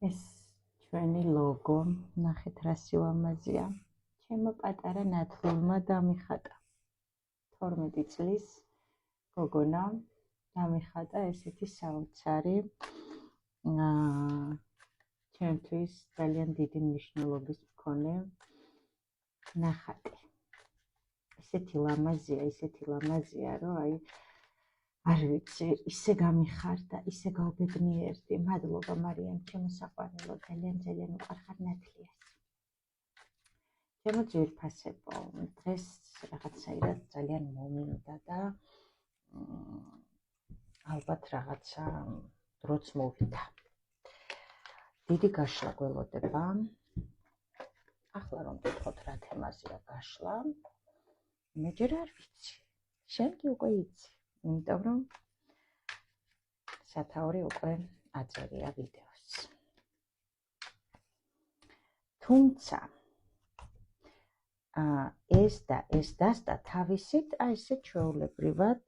ეს ჩვენი ლოგო, ნახეთ რა სილამაზეა. ჩემო პატარა ნათლულმა დამიხატა. 12 წლის გოგონა დამიხატა ესეთი საოცარი ჩემთვის ძალიან დიდი მნიშვნელობის მქონე ნახატი. ისეთი ლამაზია, რომ აი არ ვიცი, ისე გამიხარდა, ისე გავბედნიერდი. მადლობა მარიამ, ჩემო საყვარელო, ძალიან უყვარხარ ნათლიას. ჩემო ძვირფასებო, დღეს რაღაცაირად ძალიან მომინდა და ალბათ რაღაცა დროც მოვიდა. დიდი გაშლა გველოდება. ახლა რომ გითხოთ რა თემაზეა გაშლა, მე ჯერ არ ვიცი. შენ კი უკვე იცი. იმიტომ რომ სათაური უკვე აწერია ვიდეოს. თუმცა ეს დასდა თავისით ესე ჩვეულებრივად,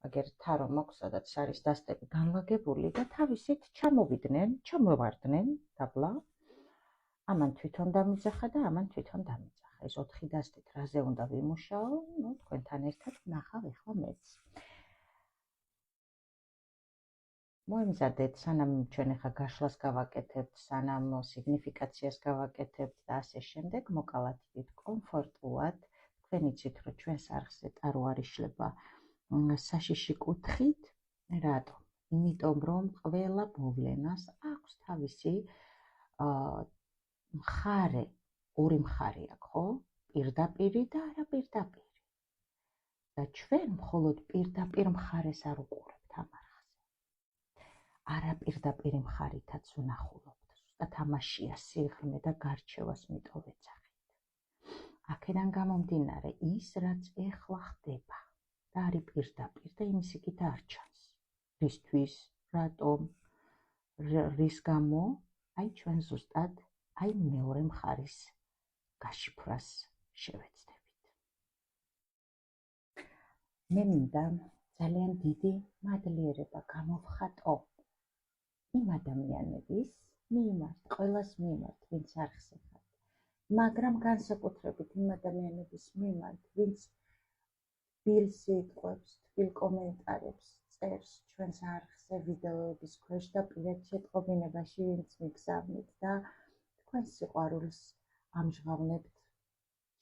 აგერ თარო მოგზადაც არის დასტები განლაგებული და თავისით ჩამოვარდნენ დაბლა. ამან თვითონ დამიძახა და ამან თვითონ დამიძახა. ეს 4 დასტით რაზე უნდა ვიმუშაო, თქვენთან ერთად ნახავ ახლა მეც. მოემზადეთ, სანამ ჩვენ ახლა გაშლას გავაკეთებთ, სანამ სიგნიფიკაციას გავაკეთებთ და ასე შემდეგ, მოკალათით კომფორტულად. თქვენ იცით, რომ ჩვენს არხზე ტარო არ იშლება საშიში კუთხით. რატომ? იმიტომ რომ ყველა მოვლენას აქვს თავისი მხარე, ორი მხარე აქვს, ხო? პირდაპირი და არაპირდაპირი. და ჩვენ მხოლოდ პირდაპირ მხარეს არ უყურებთ ამ არხზე. არაპირდაპირი მხარითაც ვნახულობთ. ზუსტად ამაშია სიღრმე და გარჩევას მიტოვეცახით. აქედან გამომდინარე, ის რაც ეხლა ხდება და არის პირდაპირ და იმის იქით არ ჩანს. რისთვის, რატომ, რის გამო, აი ჩვენ ზუსტად აი მეორე მხარის გაშიფრას შევეცდებით. მე მინდა ძალიან დიდი მადლიერება გამოვხატო იმ ადამიანების მიმართ, ყველას მიმართ, ვინც არხზე ხართ, მაგრამ განსაკუთრებით იმ ადამიანების მიმართ, ვინც თბილ სიტყვებს, თბილ კომენტარებს წერს ჩვენს არხზე ვიდეოების ქვეშ და პირად შეტყობინებაში ვინც მიგზავნით და თქვენს სიყვარულს ამჟღავნებთ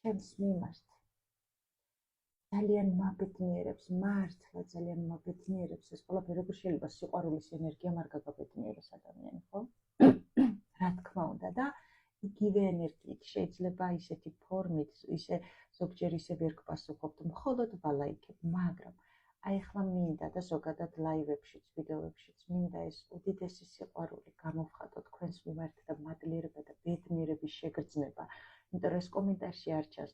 ჩემს მიმართ. ძალიან მაბედნიერებს, მართლა ძალიან მაბედნიერებს ეს ყველაფერი. როგორ შეიძლება სიყვარულის ენერგია არ გაგაბედნიეროს ადამიანი, ხო? რა თქმა უნდა და იგივე ენერგიით შეიძლება ისეთი ფორმით, ისე ზოგჯერ ისე ვერ გპასუხობთ, მხოლოდ ვალაიქებ, მაგრამ აი ახლა მინდა და ზოგადად ლაივებშიც, ვიდეოებშიც მინდა ეს უდიდესი სიყვარული გამოვხატო თქვენს მიმართ და მადლიერება და ბედნიერების შეგრძნება. იმიტომ რომ ეს კომენტარში არ ჩანს,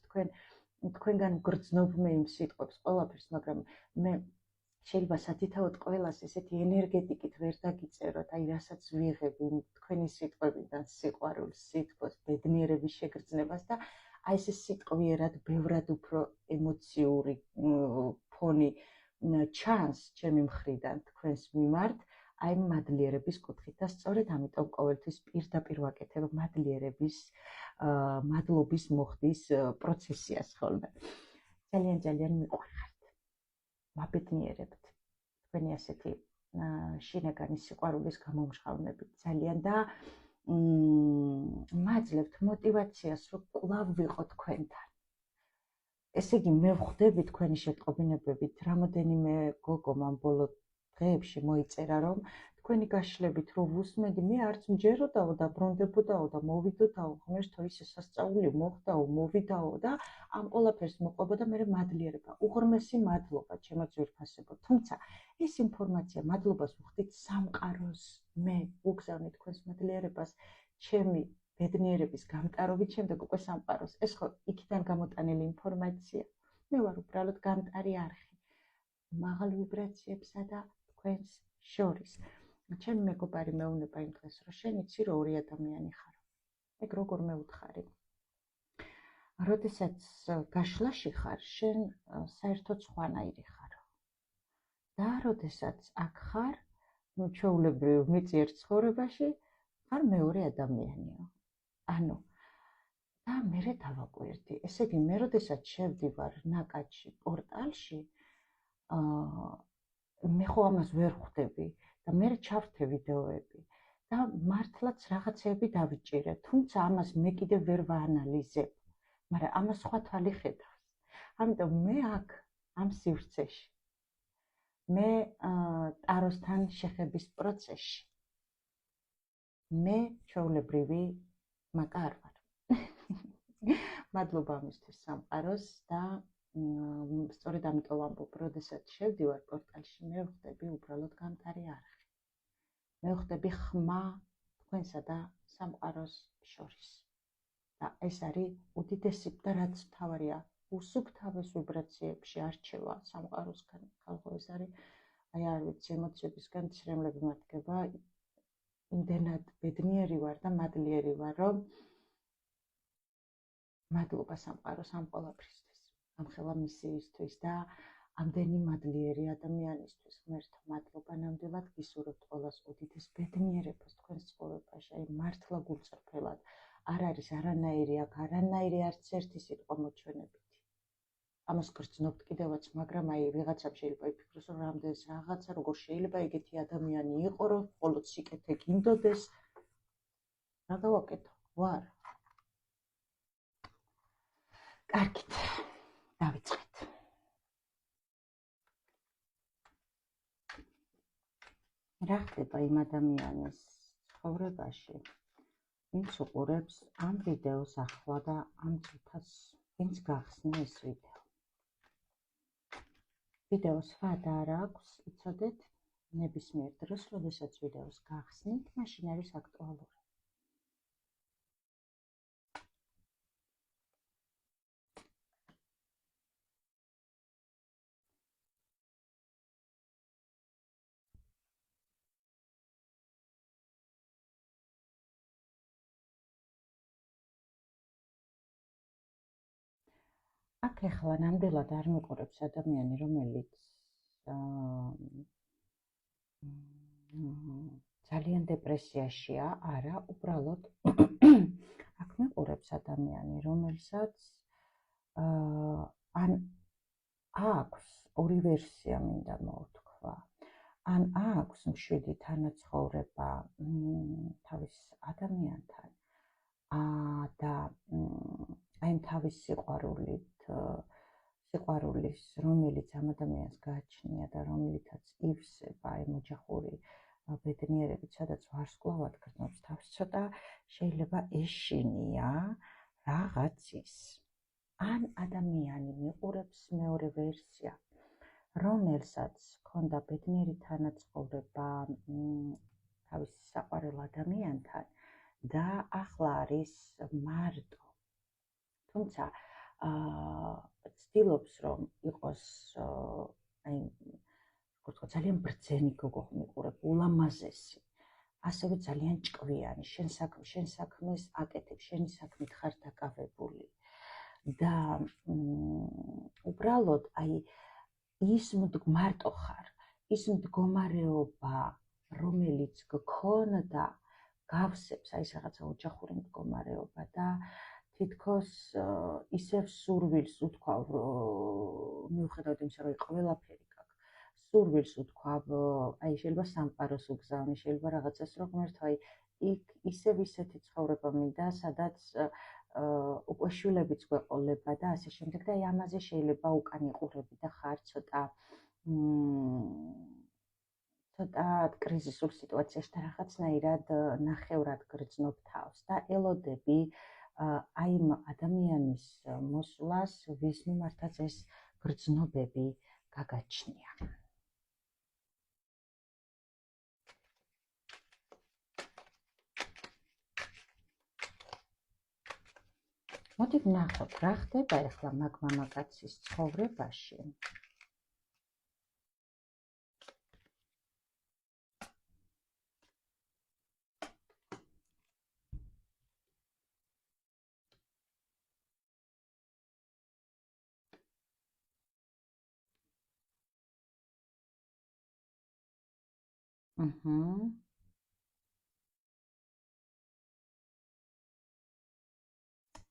თქვენგან გრძნობ მე იმ სიტყვებს ყველაფერს, მაგრამ მე შეიძლება სათითაოდ ყველას ესეთი ენერგეტიკით ვერ დაგიწეროთ, აი რასაც ვიღებ თქვენი სიტყვებიდან სიყვარულს, სითბოს, ბედნიერების შეგრძნებას და აი ეს სიტყვიერად ბევრად უფრო ემოციური ფონი ჩანს ჩემი მხრიდან თქვენს მიმართ, აი მადლიერების კუთხით და სწორედ ამიტომ ყოველთვის პირდაპირ ვაკეთებ მადლობის მოხდის პროცესიას ხოლმე. ძალიან მიყვარხართ. მაბედნიერებთ თქვენი ასეთი შინაგანი სიყვარულის გამომჟღავნებით ძალიან და მაძლევთ მოტივაციას, რომ კვლავ ვიყო თქვენთან. ესე იგი, მე ვხვდები თქვენი შეტყობინებებით, რამოდენიმე გოგომ ამ ბოლო დღეებში მოიწერა, რომ თქვენი გაშლებით რო ვუსმენდი, მე არც მჯეროდაო და ბრუნდებოდაო და მოვიდოდაო, ღმერთო ისე სასწაული მოხდაო, მოვიდაო და ამ ყველაფერს მოყვებოდა მე მადლიერება. უღრმესი მადლობა, ჩემო ძვირფასებო. თუმცა ეს ინფორმაცია, მადლობას ვხდით სამყაროს, მე ვუგზავნით თქვენს მადლიერებას, ჩემი ბედნიერების გამტარობით შემდეგ უკვე სამყაროს. ეს ხო იქიდან გამოტანილი ინფორმაცია. მე ვარ უბრალოდ გამტარი არხი. მაღალ ვიბრაციებსა და თქვენს შორის. ჩემი მეგობარი მეუბნება იმ დღეს, რომ შენ იცი, რომ ორი ადამიანი ხარო. ეგ როგორ მეუთხარი? როდესაც გაშლაში ხარ, შენ საერთოდ სხვანაირი ხარო. და როდესაც აქ ხარ, ჩვეულებრივ მიწიერ ცხოვრებაში, არ მეორე ადამიანია. ანუ და მე დავაკვირდი, ესე იგი მე როდესაც შევდივარ ნაკადში პორტალში, მე ხო ამას ვერ ხვდები და მე ჩავრთე ვიდეოები და მართლაც რაღაცეები დავიჭირე, თუმცა ამას მე კიდევ ვერ ვაანალიზებ, მაგრამ ამას სხვა თვალი ხედავს. ამიტომ მე აქ ამ სივრცეში მე ტაროსთან შეხების პროცესში მე ჩვეულებრივი მაკა არ ვარ. მადლობა ამისთვის სამყაროს და სწორედ ამიტომ ვამბობ, როდესაც შევდივარ პორტალში, მე ვხვდები უბრალოდ გამტარი არხი. მე ვხვდები ხმა თქვენსა და სამყაროს შორის. და ეს არის უდიდესი და რაც მთავარია, უსუფთავეს ვიბრაციებში არჩევა სამყაროსგან. ხალხო ეს არის, აი არ ვიცი, ემოციებისგან ცრემლები მათგება, იმდენად ბედნიერი ვარ და მადლიერი ვარ, რომ მადლობა სამყაროს ამ ყველაფრისთვის, ამ ხელა მისიისთვის და ამდენი მადლიერი ადამიანისთვის. ღმერთო, მადლობა ნამდვილად გისურვებთ ყველას უდიდეს ბედნიერებას თქვენს ცხოვრებაში, აი მართლა გულწრფელად. არ არის არანაირი აქ, არანაირი არც ერთი სიტყვა მოჩვენებითი. ამას გრძნობთ კიდევაც, მაგრამ აი ვიღაცამ შეიძლება იფიქროს, რომ რამდენს რაღაცა, როგორ შეიძლება ეგეთი ადამიანი იყო, რომ მხოლოდ სიკეთე გინდოდეს. რა გავაკეთო? ვარ. კარგით, დავიწყეთ. რა ხდება იმ ადამიანის ცხოვრებაში, ვინც უყურებს ამ ვიდეოს ახლა და ამ წუთას, ვინც გახსნა ეს ვიდეო. ვიდეოს ვადა არ აქვს, იცოდეთ, ნებისმიერ დროს, როდესაც ვიდეოს გახსნით, მაშინ არის აქტუალური. აქ ეხლა ნამდვილად არ მიყურებს ადამიანი, რომელიც ძალიან დეპრესიაშია, არა, უბრალოდ აქ მიყურებს ადამიანი, რომელსაც ან აქვს ორი ვერსია მინდა მოვთქვა, ან აქვს მშვიდი თანაცხოვრება თავის ადამიანთან და აი თავის სიყვარულის, რომელიც ამ ადამიანს გააჩნია და რომელიცაც ივსება აი ოჯახური ბედნიერებით, სადაც ვარსკვლავად გრძნობს თავს, ცოტა შეიძლება ეშინია რაღაცის. ან ადამიანი მიყურებს მეორე ვერსია, რომელსაც ჰქონდა ბედნიერი თანაცხოვრება თავის საყვარელ ადამიანთან და ახლა არის მარტო. თუმცა ცდილობს, რომ იყოს აი, როგორ თქვა, ძალიან ბრძენი გოგო მიყურებ, ულამაზესი, ასევე ძალიან ჭკვიანი, შენ საქმეს აკეთებ, შენი საქმით ხარ დაკავებული. და უბრალოდ აი ის მარტო ხარ, ის მდგომარეობა, რომელიც გქონდა, გავსებს აი რაღაცა ოჯახური მდგომარეობა და თითქოს ისევ სურვილს უთქვავ, მიუხედავად იმისა, რომ ყველაფერი გაქვს, სურვილს უთქვავ, აი შეიძლება სამყაროს უგზავნი, შეიძლება რაღაცას რომ ღმერთო, აი იქ ისევ ისეთი ცხოვრება მინდა, სადაც უკვე შვილებიც გვეყოლება და ასე შემდეგ და აი ამაზე შეიძლება უკან იყურები და ხარ ცოტა კრიზისულ სიტუაციაში და რაღაცნაირად ნახევრად გრძნობ თავს და ელოდები აი იმ ადამიანის მოსვლას, ვის მიმართაც ეს გრძნობები გაგაჩნია. მოდი ვნახოთ, რა ხდება ახლა მაგ მამაკაცის ცხოვრებაში.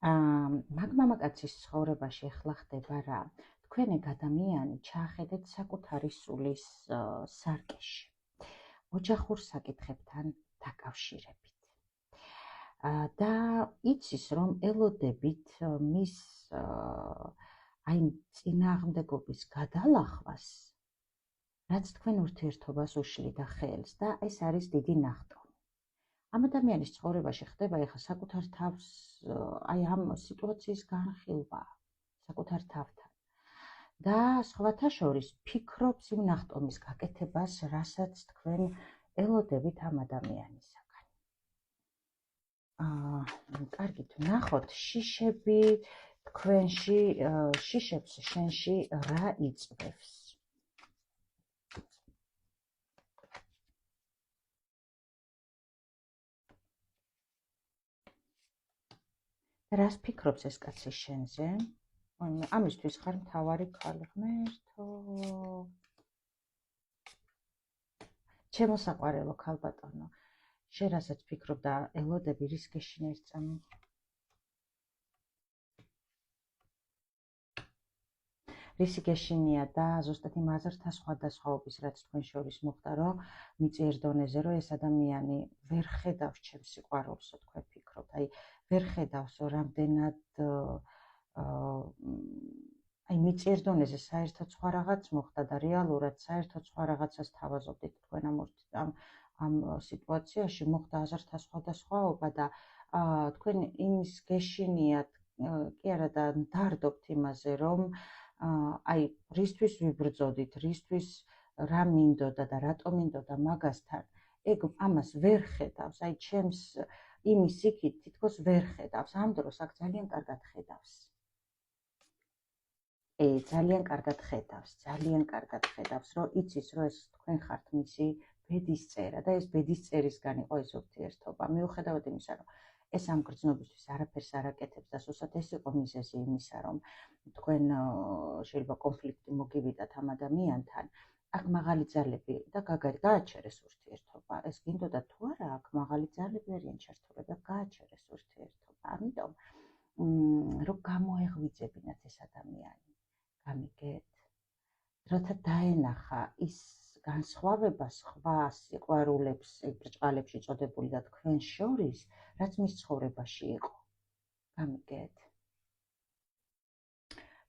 მაგ მამაკაცის ცხოვრებაში ახლა ხდება რა? თქვენი ადამიანი ჩაახედეთ საკუთარი სულის სარკეში, ოჯახურ საკითხებთან დაკავშირებით. და იცის, რომ ელოდებით მის აი წინააღმდეგობის გადალახვას, რაც თქვენ ურთიერთობას უშლიდა ხელს და ეს არის დიდი ნახტომი. ამ ადამიანის ცხოვრებაში ხდება ეხლა საკუთარ თავს აი ამ სიტუაციის განხილვა საკუთარ თავთან და სხვათა შორის ფიქრობს იმ ნახტომის გაკეთებას, რასაც თქვენ ელოდებით ამ ადამიანისაგან. კარგით, ვნახოთ შიშები თქვენში, შიშებს შენში რა იწვევს? რას ფიქრობს ეს კაცი შენზე? ამისთვის ხარ მთავარი ქალი, ღმერთო. ჩემო საყვარელო ქალბატონო, შენ რასაც ფიქრობ და ელოდები რის გეშინე ერთწამი? რისი გეშინია და ზუსტად იმ აზრთა სხვადასხვაობის, რაც თქვენ შორის მოხდა, რომ მიწიერ დონეზე, რომ ეს ადამიანი ვერ ხედავს ჩემს სიყვარულსო, თქვენ ფიქრობთ, აი ვერ ხედავსო, რამდენად აი მიწიერ დონეზე საერთოდ სხვა რაღაც მოხდა და რეალურად საერთოდ სხვა რაღაცას თავაზობდით თქვენ ამ სიტუაციაში, მოხდა აზრთა სხვადასხვაობა და თქვენ იმის გეშინიათ, კი არა და დარდობთ იმაზე, რომ აი რისთვის ვიბრძოდით, რისთვის რა მინდოდა და რატომ მინდოდა მაგასთან, ეგ ამას ვერ ხედავს, აი ჩემს იმის იქით თითქოს ვერ ხედავს, ამ დროს აქ ძალიან კარგად ხედავს. ძალიან კარგად ხედავს, რომ იცის, რომ ეს თქვენ ხართ მისი ბედისწერა და ეს ბედისწერისგან იყო ეს ურთიერთობა. მიუხედავად იმისა, რომ ეს ამ გრძნობისთვის არაფერს არ აკეთებს და სულსაც ეს იყო მიზეზი იმისა, რომ თქვენ შეიძლება კონფლიქტი მოგივიდათ ამ ადამიანთან, აქ მაღალი ძალები და გააჩერეს ურთიერთობა. ეს გინდოდა თუ არა, აქ მაღალი ძალები არიან ჩართულები, გააჩერეს ურთიერთობა. ამიტომ რომ გამოეღვიძებინათ ეს ადამიანი, გამიგეთ? რათა დაენახა ის განსხვავება სხვა სიყვარულებს, ბრჭყალებში წოდებული და თქვენ შორის, რაც მის ცხოვრებაში იყო. გამიგეთ?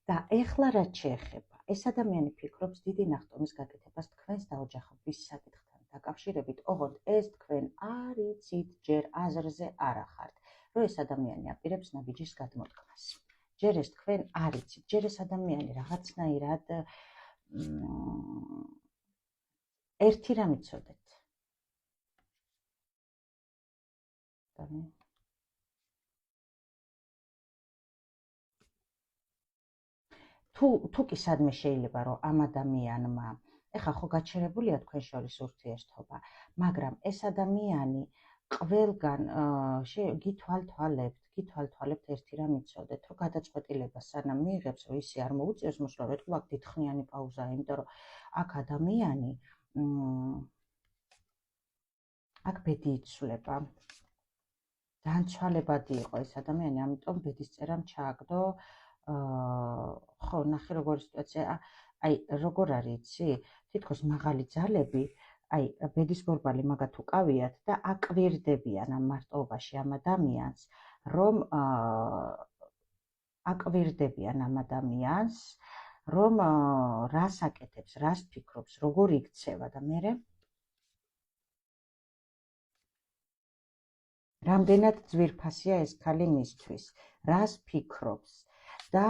და ეხლა რაც შეეხება, ეს ადამიანი ფიქრობს დიდი ნახტომის გაკეთებას თქვენს და ოჯახობის საკითხთან დაკავშირებით, ოღონდ ეს თქვენ არ იცით, ჯერ აზრზე არ ახართ, რომ ეს ადამიანი აპირებს ნაბიჯის გადმოდგმას. ჯერ ეს თქვენ არ იცით, ჯერ ეს ადამიანი რაღაცნაირად ერთი რამ იცოდეთ. თუ კი სადმე შეიძლება, რომ ამ ადამიანმა, ეხლა ხო გაჩერებულია თქვენ შორის ურთიერთობა, მაგრამ ეს ადამიანი ყველგან გითვალთვალებთ ერთი რამ იცოდეთ, რომ გადაწყვეტილება სანამ მიიღებს, რომ ისე არ მოუწევს მოსვლა, რომ აქ დიდხნიანი პაუზაა, იმიტომ რომ აქ ადამიანი აქ ბედი იცვლება. ძალიან ცვალებადი იყო ეს ადამიანი, ამიტომ ბედისწერამ ჩააგდო. ხო, ნახე როგორი სიტუაცია, აი როგორ არის, იცი? თითქოს მაღალი ძალები, აი ბედის ბორბალი მაგათ უკავიათ და აკვირდებიან ამ მარტოობაში ამ ადამიანს, რომ რას აკეთებს, რას ფიქრობს, როგორ იქცევა და მერე რამდენად ძვირფასია ეს ქალი მისთვის, რას ფიქრობს და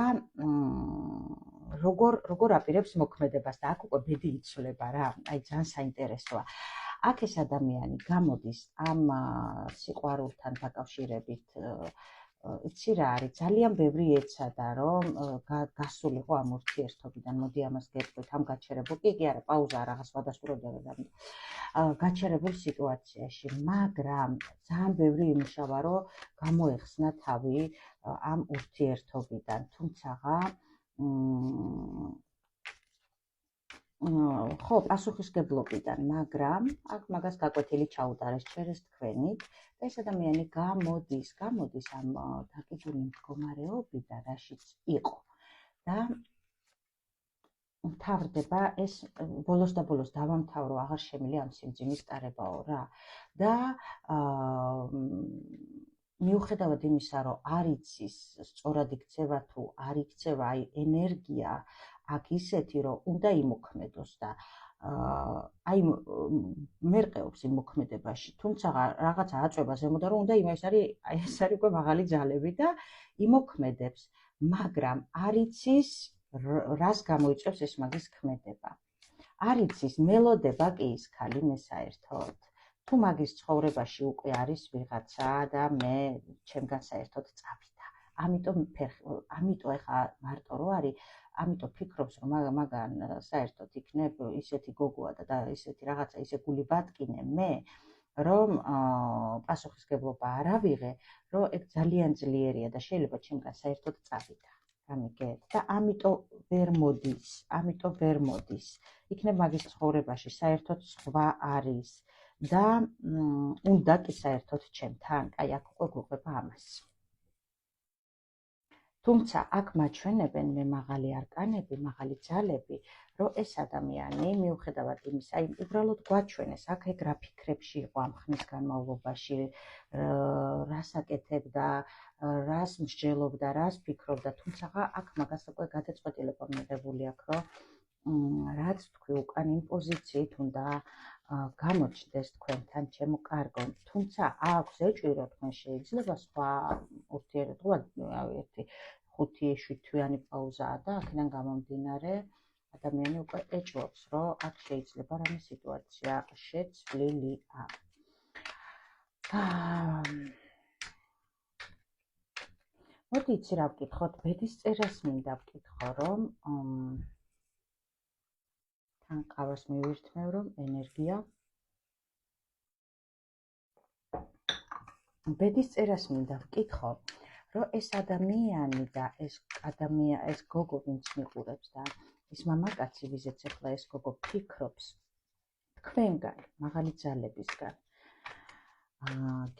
როგორ აპირებს მოქმედებას და აქ უკვე ბედი იცვლება რა, აი ძალიან საინტერესოა. აქ ეს ადამიანი გამოდის ამ სიყვარულთან დაკავშირებით, იცი რა არის, ძალიან ბევრი ეცადა, რომ გასულიყო ამ ურთიერთობიდან, მოდი ამას გეტყვით, ამ გაჩერებულ, კი არა, პაუზა რაღაც სხვადასხვაობა გაჩერებულ სიტუაციაში, მაგრამ ძალიან ბევრი იმუშავა, რომ გამოეხსნა თავი ამ ურთიერთობიდან, თუმცა ხო, პასუხისგებლობიდან, მაგრამ აქ მაგას გაკვეთილი ჩაუტარეს ჩერეს თქვენით და ეს ადამიანი გამოდის ამ დაკიდული მდგომარეობიდან, რაშიც იყო და მთავრდება ეს ბოლოს და ბოლოს დავამთავრო, აღარ შემიძლია ამ სიმძიმის ტარებაო რა და მიუხედავად იმისა, რომ არ იცის სწორად იქცევა თუ არ იქცევა, აი ენერგია აქ ისეთი, რომ უნდა იმოქმედოს და აი მერყეობს იმ მოქმედებაში, თუმცა რაღაცა აწვება ზემოდან, რომ უნდა ეს არის უკვე მაღალი ძალები და იმოქმედებს, მაგრამ არ იცის რას გამოიწვევს ეს მაგის ქმედება. არ იცის მელოდება კი ის ქალი მე საერთოდ. თუ მაგის ცხოვრებაში უკვე არის ვიღაცა და მე ჩემგან საერთოდ წავიდა. ამიტომ ეხა მარტო რო არის, ამიტომ ფიქრობს, რომ მაგან საერთოდ იქნებ ისეთი გოგოა და ისეთი რაღაცა ისე გული ბატკინე მე, რომ პასუხისგებლობა არ ავიღე, რომ ეგ ძალიან ძლიერია და შეიძლება ჩემგან საერთოდ წავიდა. გამიგეთ? და ამიტომ ვერ მოდის. იქნებ მაგის ცხოვრებაში საერთოდ სხვა არის და უნდა კი საერთოდ ჩემთან, აი აქ უკვე გვიყვება ამას. თუმცა აქ მაჩვენებენ მე მაღალი არკანები, მაღალი ძალები, რომ ეს ადამიანი მიუხედავად იმისა, აი უბრალოდ გვაჩვენეს, აქ ეგ რა ფიქრებში იყო ამ ხნის განმავლობაში, რას აკეთებდა, რას მსჯელობდა, რას ფიქრობდა, თუმცა აქ მაგას უკვე გადაწყვეტილება მიღებული აქვს, რომ რაც თქვი უკან იმ პოზიციით უნდა გამოჩნდეს თქვენთან ჩემო კარგო, თუმცა აქვს ეჭვი, რომ თქვენ შეიძლება სხვა ურთიერთობა, ერთი 5-7 თვიანი პაუზაა და აქედან გამომდინარე ადამიანი უკვე ეჭვობს, რომ აქ შეიძლება რამე სიტუაცია შეცვლილია. მოდი იცი რა ვკითხოთ, ბედის წერას მინდა ვკითხო, რომ თან ყავას მივირთმევ, რომ ენერგია ბედის წერას მინდა ვკითხო, რომ ეს ადამიანი და ეს გოგო, ვინც მიყურებს და ის მამაკაცი, ვიზეც ახლა ეს გოგო ფიქრობს თქვენგან, მაღალი ძალებისგან,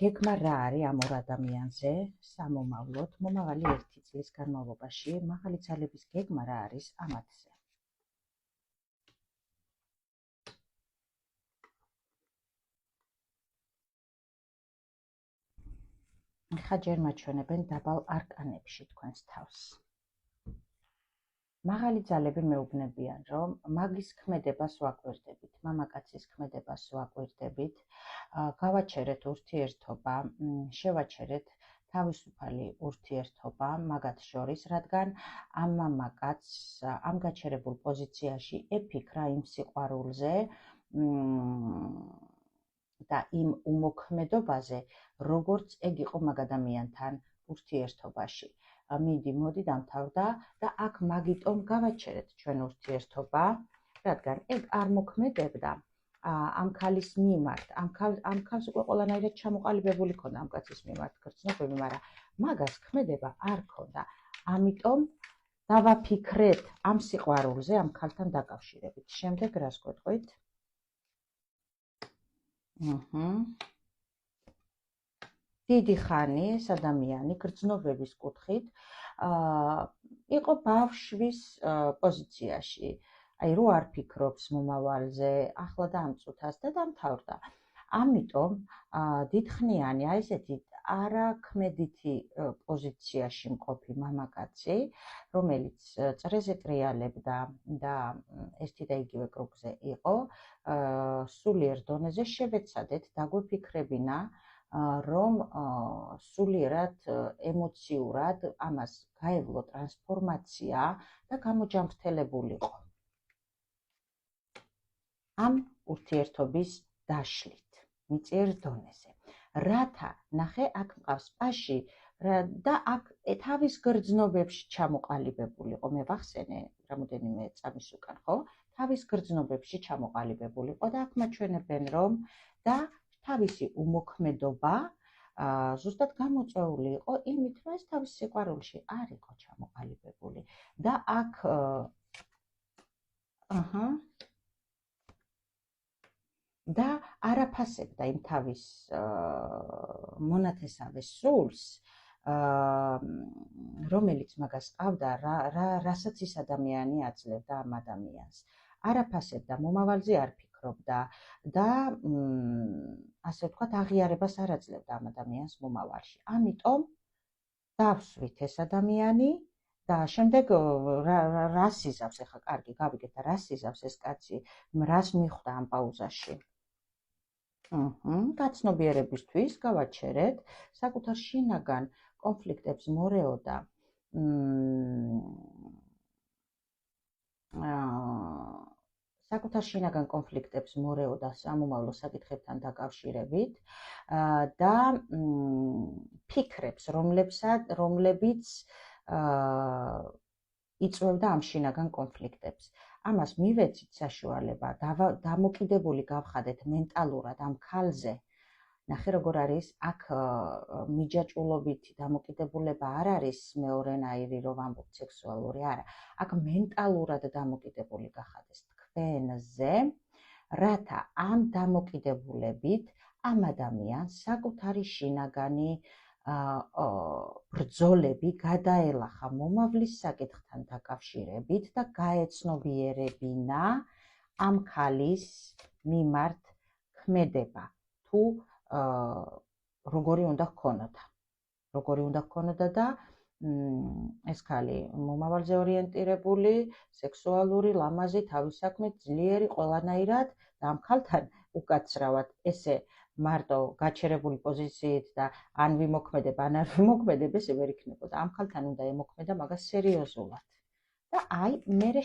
გეგმა რა არის ამ ორ ადამიანზე სამომავლოდ, მომავალი 1 წლის განმავლობაში, მაღალი ძალების გეგმა რა არის ამათზე? ხა ჯერ მაჩვენებენ დაბალ არკანებში თქვენს თავს. მაღალი ძალები მეუბნებიან, რომ მაგის ქმედებას ვაკვირდებით, მამაკაცის ქმედებას ვაკვირდებით, გავაჩერეთ ურთიერთობა, შევაჩერეთ თავისუფალი ურთიერთობა მაგათ შორის, რადგან ამ მამაკაცს ამ გაჩერებულ პოზიციაში ეფიქრა იმ სიყვარულზე და იმ უმოქმედობაზე, როგორც ეგ იყო მაგ ადამიანთან ურთიერთობაში. მიდი, მოდი დამთავრდა და აქ მაგიტომ გავაჩერეთ ჩვენ ურთიერთობა, რადგან ეგ არ მოქმედებდა ამ ქალის მიმართ. ამ ქალს უკვე ყველანაირად ჩამოყალიბებული ქონდა ამ კაცის მიმართ გრძნობები, მაგრამ მაგას ქმედება არ ქონდა. ამიტომ დავაფიქრეთ ამ სიყვარულზე ამ ქალთან დაკავშირებით. შემდეგ რას გვეტყვით? დიდი ხანი ეს ადამიანი გრძნობების კუთხით იყო ბავშვის პოზიციაში. აი რო არ ფიქრობს მომავალზე, ახლა და ამ წუთას და დამთავრდა. ამიტომ დიდხნიანი, აი ესეთი არაქმედითი პოზიციაში მყოფი მამაკაცი, რომელიც წრეზე ტრიალებდა და ერთი და იგივე კრუგზე იყო, სულიერ დონეზე შევეცადეთ დაგვეფიქრებინა, რომ სულიერად ემოციურად ამას გაევლო ტრანსფორმაცია და გამოჯამრთელებულიყო ამ ურთიერთობის დაშლით მიწიერ დონეზე. რათა ნახე აქ მყავს პაში და აქ თავის გრძნობებში ჩამოყალიბებულიყო, მე ვახსენე რამოდენიმე წამის უკან, ხო? თავის გრძნობებში ჩამოყალიბებულიყო და აქ მაჩვენებენ, რომ და თავისი უმოქმედობა ზუსტად გამოწვეული იყო იმით, რომ ეს თავის სიყვარულში არ იყო ჩამოყალიბებული და აქ და არ აფასებდა იმ თავის მონათესავე სულს, რომელიც მაგას ყავდა, რასაც ის ადამიანი აძლევდა ამ ადამიანს. არ აფასებდა, მომავალზე არ ფიქრობდა და ასე ვთქვათ, აღიარებას არ აძლევდა ამ ადამიანს მომავალში. ამიტომ დავსვით ეს ადამიანი და შემდეგ რას იზავს, ეხლა კარგი, გავიგეთ და რას იზავს ეს კაცი, რას მიხვდა ამ პაუზაში. გაცნობიერებისთვის გავაჩერეთ, საკუთარ შინაგან კონფლიქტებს მორეოდა საკუთარ შინაგან კონფლიქტებს მორეოდა სამომავლო საკითხებთან დაკავშირებით და ფიქრებს, რომლებიც იწვევდა ამ შინაგან კონფლიქტებს. ამას მივეცით საშუალება, დამოკიდებული გავხადეთ მენტალურად ამ ქალზე. ნახე როგორ არის, აქ მიჯაჭვულობითი დამოკიდებულება არ არის მეორენაირი, რომ ვამბობთ სექსუალური, არა. აქ მენტალურად დამოკიდებული გახადეთ თქვენზე, რათა ამ დამოკიდებულებით ამ ადამიანს საკუთარი შინაგანი ბრძოლები გადაელახა მომავლის საკითხთან დაკავშირებით და გაეცნობიერებინა ამ ქალის მიმართ ქმედება, თუ როგორი უნდა ჰქონოდა და ეს ქალი მომავალზე ორიენტირებული, სექსუალური, ლამაზი, თავის საქმით ძლიერი, ყველანაირად და ამ ქალთან უკაცრავად ესე მარტო გაჩერებული პოზიციით და ან ვიმოქმედებ, ან არ ვიმოქმედებ, ესე ვერ იქნებოდა. ამ ქალთან უნდა ემოქმედა მაგას სერიოზულად. და აი, მერე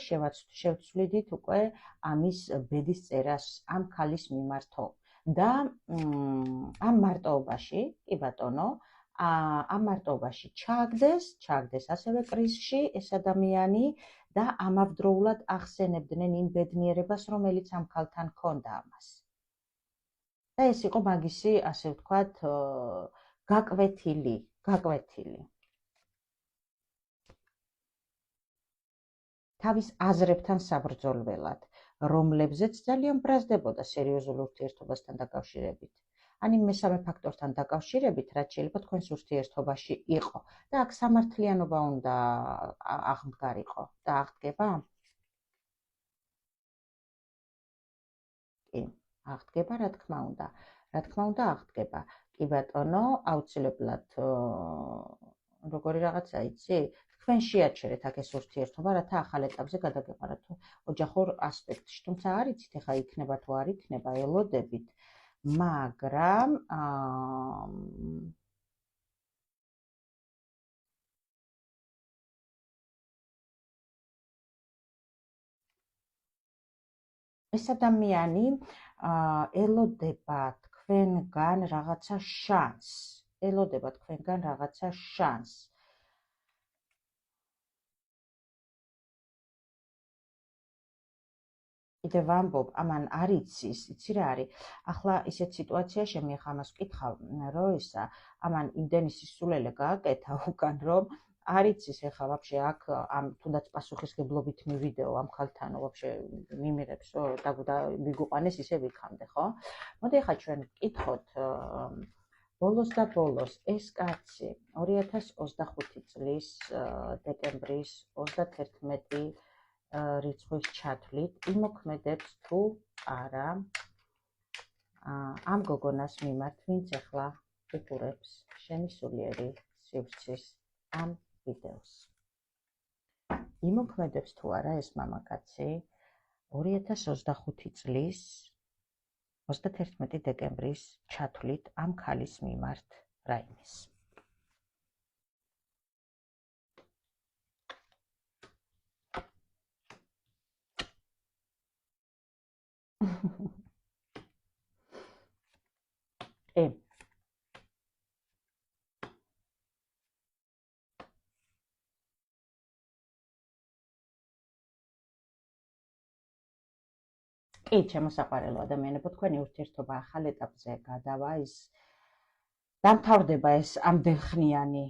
შევცვლიდით უკვე ამის ბედის წერას ამ ქალის მიმართო. და ამ მარტოობაში, კი ბატონო, ამ მარტოობაში ჩააგდეს ასევე კრიზში ეს ადამიანი და ამავდროულად ახსენებდნენ იმ ბედნიერებას, რომელიც ამ ქალთან ჰქონდა ამას. და ეს იყო მაგისი, ასე ვთქვათ, გაკვეთილი. თავის აზრებთან საბრძოლველად, რომლებზეც ძალიან ბრაზდებოდა სერიოზულ ურთიერთობასთან დაკავშირებით. ან იმ მესამე ფაქტორთან დაკავშირებით, რაც შეიძლება თქვენს ურთიერთობაში იყო. და აქ სამართლიანობა უნდა აღმდგარიყო და აღდგება? კი, აღდგება, რა თქმა უნდა. აღდგება. კი ბატონო, აუცილებლად როგორი რაღაცა იცი? თქვენ შეაჩერეთ აქ ეს ურთიერთობა, რათა ახალ ეტაპზე გადაგეყარათ ოჯახურ ასპექტში. თუმცა არ იცით, ეხლა იქნება თუ არ იქნება, ელოდებით, მაგრამ ეს ადამიანი ელოდება თქვენგან რაღაცა შანსს. კიდევ ვამბობ, ამან არ იცი რა არის. ახლა ისეთ სიტუაციაში მე ხა ამას ვკითხავ, რომ ისა ამან იმდენი სისულელე გააკეთა უკან, რომ არ იცის ეხლა ვაფშე აქ ამ თუნდაც პასუხისგებლობით მივიდეო ამ ქალთან, ვაფშე მიმიღებს, და მიგუყანეს ისე ვიქამდე, ხო? მოდი ახლა ჩვენ ვკითხოთ ბოლოს ეს კაცი 2025 წლის დეკემბრის 31 რიცხვის ჩათვლით იმოქმედებს თუ არა ამ გოგონას მიმართ, ვინც ახლა უყურებს შენი სულიერი სივრცის ამ ვიდეოს. იმოქმედებს თუ არა ეს მამაკაცი 2025 წლის 31 დეკემბრის ჩათვლით ამ ქალის მიმართ რაიმეს. კი, ჩემოსაყვარელო ადამიანებო, თქვენი ურთიერთობა ახალ ეტაპზე გადავა, ის დამთავრდება ეს ამდენხნიანი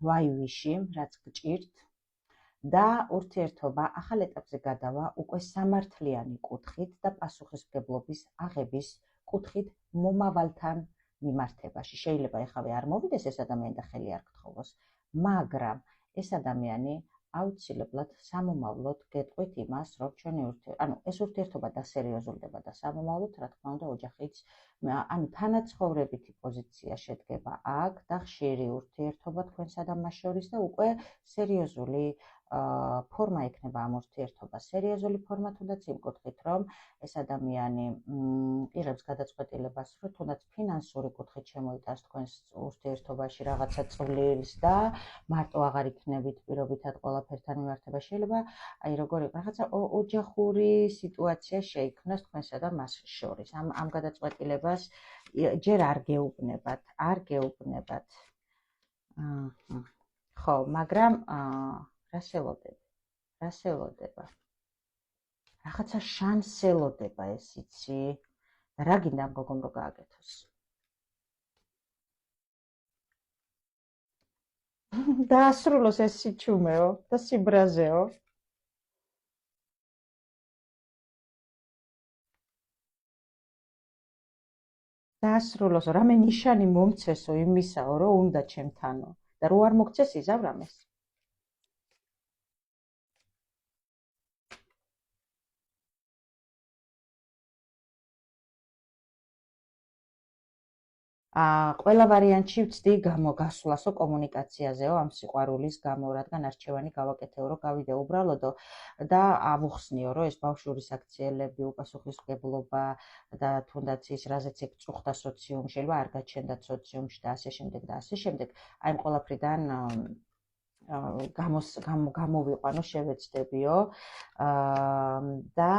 ვაივიში, რაც გჭირთ და ურთიერთობა ახალ ეტაპზე გადავა უკვე სამართლიანი კუთხით და პასუხისმგებლობის აღების კუთხით მომავალთან მიმართებაში. შეიძლება ეხავე არ მოვიდეს ეს ადამიანი და ხელი არ გთხოვოს, მაგრამ ეს ადამიანი აუცილებლად სამომავლოდ გეტყვით იმას, რომ ჩვენი ეს ურთიერთობა დასერიოზულდება და სამომავლოდ, რა თქმა უნდა, ოჯახიც, თანაცხოვრებითი პოზიცია შედგება აქ და ხშირი ურთიერთობა თქვენსა და მას შორის და უკვე სერიოზული ფორმა ექნება ამ ურთიერთობას. სერიოზული ფორმა თუნდაც იმ კუთხით, რომ ეს ადამიანი იღებს გადაწყვეტილებას, რომ თუნდაც ფინანსური კუთხით შემოიტანს თქვენს ურთიერთობაში რაღაცა წვლილს და მარტო აღარ იქნებით პირობითად ყველაფერთან მიმართება. შეიძლება აი როგორი რაღაცა ოჯახური სიტუაცია შეიქმნას თქვენსა და მას შორის. ამ გადაწყვეტილებას ჯერ არ გეუბნებათ. ხო, მაგრამ რას ელოდება? რაღაცა შანსს ელოდება ეს, იცი? რა გინდა ამ გოგომ რომ გააკეთოს? დაასრულოს ეს სიჩუმეო და სიბრაზეო. დაასრულოს, რამე ნიშანი მომცესო იმისაო, რომ უნდა ჩემთანო და რო არ მოგცეს იზავრამეს. ყველა ვარიანტში ვცდი გასვლასო კომუნიკაციაზეო ამ სიყვარულის გამო, რადგან არჩევანი გავაკეთეო, რომ გავიდე უბრალოდო და ავუხსნიო, რომ ეს ბავშვური საქციელები, უპასუხისმგებლობა და თუნდაც ის, რაზეც ეგ წუხდა სოციუმ, შეიძლება არ გაჩენდათ სოციუმში და ასე შემდეგ. აი ამ ყველაფრიდან გამოვიყვანო, შევეცდებიო და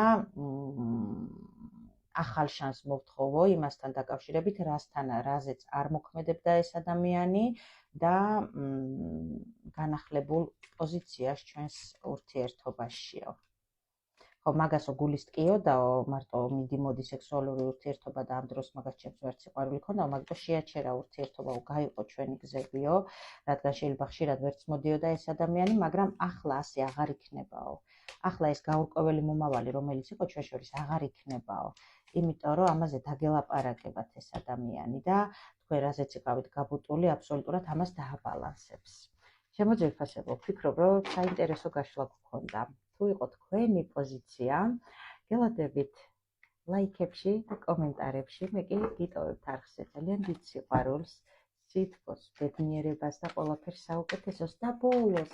ახალ შანსს მოვთხოვო იმასთან დაკავშირებით, რაზეც არ მოქმედებდა ეს ადამიანი და განახლებულ პოზიციას ჩვენს ურთიერთობაშიო. ხო, მაგასო გულის ტკიოდაო, მარტო მიდი-მოდი სექსუალური ურთიერთობა და ამ დროს მაგას ჩემს ვერც სიყვარული ქონდაო, მაგიტო შეაჩერა ურთიერთობა, გაიყო ჩვენი გზებიო, რადგან შეიძლება ხშირად ვერც მოდიოდა ეს ადამიანი, მაგრამ ახლა ასე აღარ იქნებაო. ახლა ეს გაურკვეველი მომავალი, რომელიც იყო ჩვენ შორის, აღარ იქნებაო. იმიტომ რომ ამაზე დაგელაპარაკებათ ეს ადამიანი და თქვენ რაზეც იყავით გაბუტული, აბსოლუტურად ამას დააბალანსებს. შემოძვირფასებო, ვფიქრობ, რომ საინტერესო გაშლა გქონდა. თუ იყო თქვენი პოზიცია, გელოდებით ლაიქებში და კომენტარებში, მე კი გიტოვებთ არხზე ძალიან დიდ სიყვარულს, სითბოს, ბედნიერებას და ყველაფერს საუკეთესოს და ბოლოს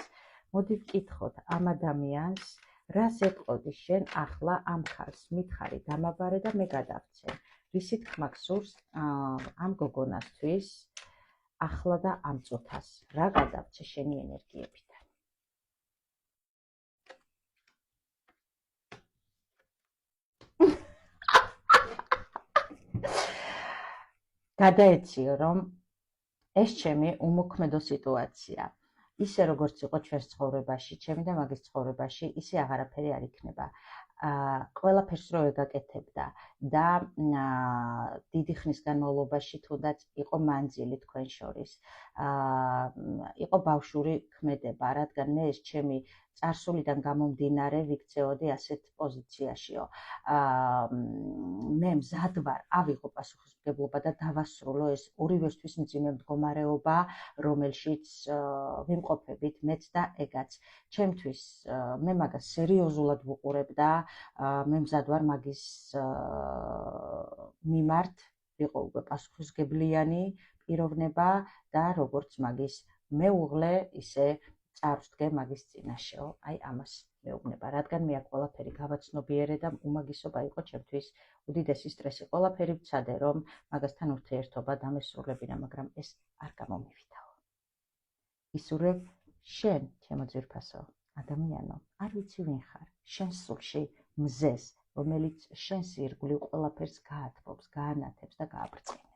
მოდი ვკითხოთ ამ ადამიანს, რას ეტყოდი შენ ახლა ამ ხალხს, მითხარი, დამაბარე და მე გადავცე. რისი თქმა გსურს ამ გოგონასთვის ახლა და ამ წუთას, რა გადავცე შენი ენერგიებიდან. გადაეციო, რომ ეს ჩემი უმოქმედო სიტუაცია. ისე როგორც იყო ჩვენს ცხოვრებაში, ჩემი და მაგის ცხოვრებაში, ისე აღარაფერი არ იქნება. ყველაფერს რო ეგაკეთებდა და დიდი ხნის განმავლობაში თუნდაც იყო მანძილი თქვენ შორის. იყო ბავშვური ქმედება, რადგან მე ეს ჩემი წარსულიდან გამომდინარე ვიქცეოდი ასეთ პოზიციაშიო. მე მზად ვარ ავიღო პასუხისმგებლობა და დავასრულო ეს ორივესთვის მძიმე მდგომარეობა, რომელშიც ვიმყოფებით მეც და ეგაც. ჩემთვის მე მაგას სერიოზულად ვუყურებ და მე მზად ვარ მაგის მიმართ ვიყო უკვე პასუხისმგებლიანი პიროვნება და როგორც მაგის მეუღლე, ისე წარვსდგე მაგის წინაშეო. აი ამას მეუბნება, რადგან მე აქ ყველაფერი გავაცნობიერე და უმაგისობა იყო ჩემთვის უდიდესი სტრესი. ყველაფერი ვცადე, რომ მაგასთან ურთიერთობა დამესრულებინა, მაგრამ ეს არ გამომივიდაო. ისურვებ შენ, ჩემო ძვირფასო ადამიანო, არ ვიცი ვინ ხარ, შენ სულში მზეს, რომელიც შენს ირგვლივ ყველაფერს გაათბობს, გაანათებს და გააბრწყინავს.